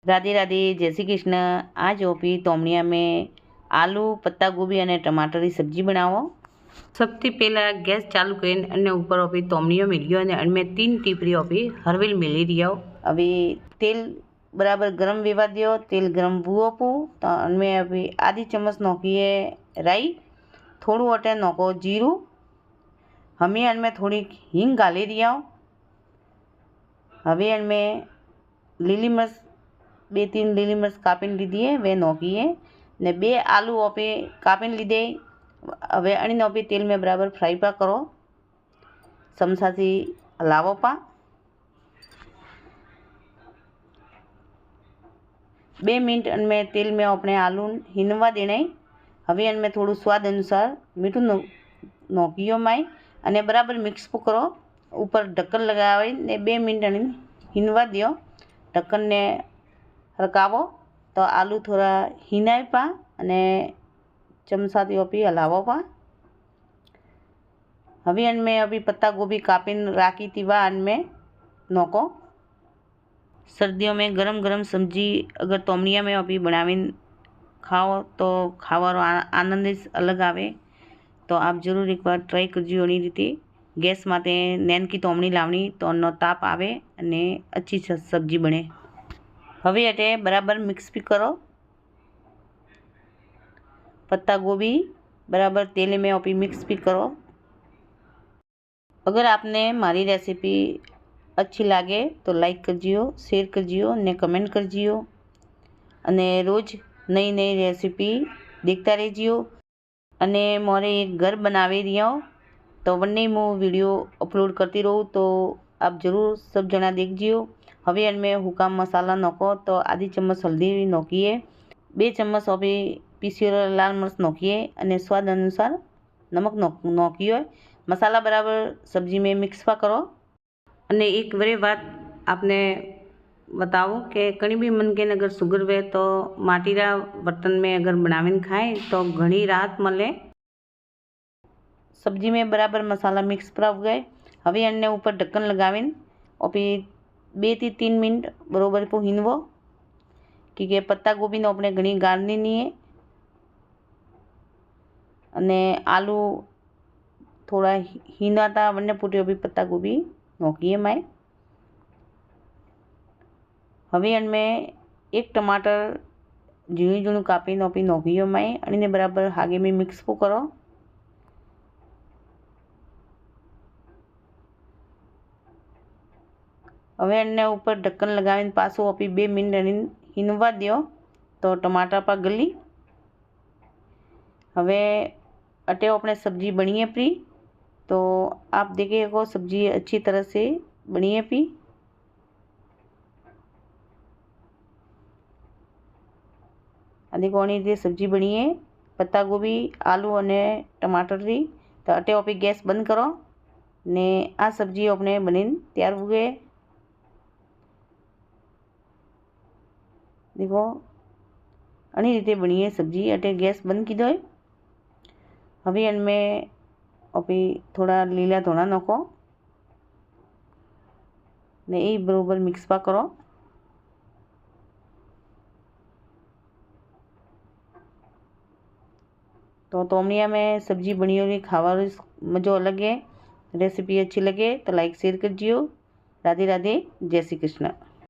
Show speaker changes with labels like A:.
A: राधे राधे, जय श्री कृष्ण। आज ओपी तोमड़िया में आलू पत्ता गोभी और टमाटर की सब्जी बनावो। सबसे पहला गैस चालू कर ऊपर ओपी तोमड़ियों मिलियो में 3 टीपरी ओपी हरवेल मिली रियो। अभी तेल बराबर गरम वेवा दियो। तेल गरम हुओ पू तो उनमें अभी आधी चम्मच नोकीए राई, थोड़ू अटे नोको जीरू, हमें इनमें थोड़ी हींग गाली रिया। हवे इनमें લીલી મરચ 2-3 લીલી મરચ કાપીને લીધી है वे नोकी है ने 2 आलू ओपे कापीने लीधे। हवे अणीने ओपे तेल में बराबर फ्राई पा करो, चमचा थी हलावो पा। 2 मिनट इनमें तेल में अपने आलू हिनवा देने। हवे इनमें थोड़ू स्वाद अनुसार मीठू नोकियो माई अने बराबर मिक्स करो। ऊपर ढक्कन लगावे ने 2 मिनट हिनवा दियो। ढक्कन ने हड़कावो तो आलू थोड़ा हिनाय पा अने चमचा थी ओपी हलावो पा। हवे इनमें अभी पत्ता गोभी कापीने राखी थी वा इनमें नोको। सर्दियों में गरम गरम सब्जी अगर तोमड़िया में अभी बनावीने खाओ तो खावानो आनंद ज अलग आवे। तो आप जरूर एक बार ट्राय करजो। एनी रीते गैस माटे नेनकी तोमड़ी लावनी तो एनो ताप आवे अने अच्छी सब्जी बने। हवे अटे बराबर मिक्स भी करो। पत्ता गोभी बराबर तेल में ओपी मिक्स भी करो। अगर आपने मारी रेसिपी अच्छी लगे तो लाइक करजियो, शेयर करजियो ने कमेंट करजियो अने रोज नई नई रेसिपी देखता रहिजियो। अने मोरे एक घर बनावी रियो तो वन्ने मु वीडियो अपलोड करती रहूँ तो आप जरूर सब जना देखजियो। हवे इनमें हुकाम मसाला नोको तो आधी चम्मच हल्दी नोकीए, 2 चम्मच अभी पीसियो लाल मरच नोकीए अने स्वाद अनुसार नमक नोकियो। मसाला बराबर सब्जी में मिक्स पा करो। अने एक वरी बात आपने बताओ कि कहीं भी मन के अगर शुगर वे तो माटीरा बर्तन में अगर बनावीने खाए तो घणी राहत मले। सब्जी में बराबर मसाला मिक्स पर हो गए। हवे अने ऊपर ढक्कन लगावीने ओपी 2-3 मिनट बरोबर को हिनवो क्योंकि पत्ता गोभी ने अपने घणी गाळनी नहीं है अने आलू थोड़ा हीना था वन्ने पुटी अभी पत्ता गोभी नोकीए माए। हवे इनमें 1 टमाटर झीणुं झीणुं कापीने ओपी नोकीयो माए अने बराबर हागे में मिक्स को करो। हवे अने ऊपर ढक्कन लगावीने पाछो ओपी 2 मिनट हिनवा दियो तो टमाटर पा गली। हवे अटे अपने सब्जी बनी है पी तो आप देखिए सब्जी अच्छी तरह से बनी है पी। देखो अनी रीते सब्जी बनी है पत्ता गोभी आलू अने टमाटर री। तो अटे ओपी गैस बंद करो ने आ सब्जी अपने बनीने तैयार हो गए। देखो अनी रीते बनी है सब्जी। अटे गैस बंद कीधो है। हवे इनमें अभी थोड़ा लीला धोना नोको ने ये बरोबर मिक्स पा करो। तो तोमड़िया में सब्जी बनी हुई खावा मज़ो अलग है। रेसिपी अच्छी लगे तो लाइक शेयर करजियो। राधे राधे, जय श्री कृष्ण।